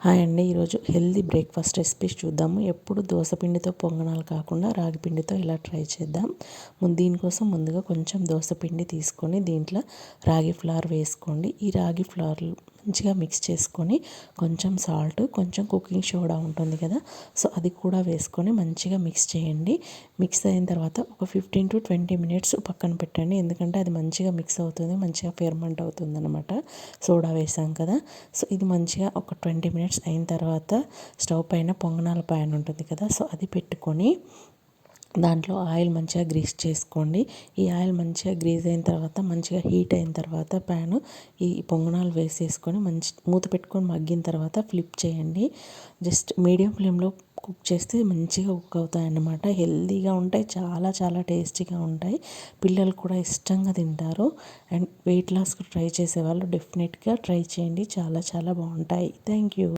Hi అండి. ఈరోజు healthy breakfast recipes చూద్దాము. ఎప్పుడు దోస పిండితో పొంగనాలు కాకుండా రాగి పిండితో ఇలా ట్రై చేద్దాం. దీనికోసం ముందుగా కొంచెం దోస పిండి తీసుకొని దీంట్లో రాగి ఫ్లవర్ వేసుకోండి. ఈ రాగి ఫ్లవర్ మంచిగా మిక్స్ చేసుకొని కొంచెం సాల్ట్, కొంచెం కుకింగ్ సోడా ఉంటుంది కదా, సో అది కూడా వేసుకొని మంచిగా మిక్స్ చేయండి. మిక్స్ అయిన తర్వాత ఒక 15 to 20 minutes పక్కన పెట్టండి. ఎందుకంటే అది మంచిగా మిక్స్ అవుతుంది, మంచిగా ఫెర్మెంట్ అవుతుంది అనమాట, సోడా వేసాం కదా. సో ఇది మంచిగా ఒక 20 minutes అయిన తర్వాత స్టవ్ పైన పొంగనాల ప్యాన్ ఉంటుంది కదా, సో అది పెట్టుకొని దాంట్లో ఆయిల్ మంచిగా గ్రీస్ చేసుకోండి. ఈ ఆయిల్ మంచిగా గ్రీస్ అయిన తర్వాత మంచిగా హీట్ అయిన తర్వాత ప్యాను ఈ పొంగనాలు వేసేసుకొని మంచి మూత పెట్టుకొని మగ్గిన తర్వాత ఫ్లిప్ చేయండి. జస్ట్ మీడియం ఫ్లేమ్లో కుక్ చేస్తే మంచిగా కుక్ అవుతాయి అన్నమాట. హెల్తీగా ఉంటాయి, చాలా చాలా టేస్టీగా ఉంటాయి. పిల్లలు కూడా ఇష్టంగా తింటారు. అండ్ వెయిట్ లాస్కి ట్రై చేసేవాళ్ళు డెఫినెట్గా ట్రై చేయండి, చాలా చాలా బాగుంటాయి. Thank you.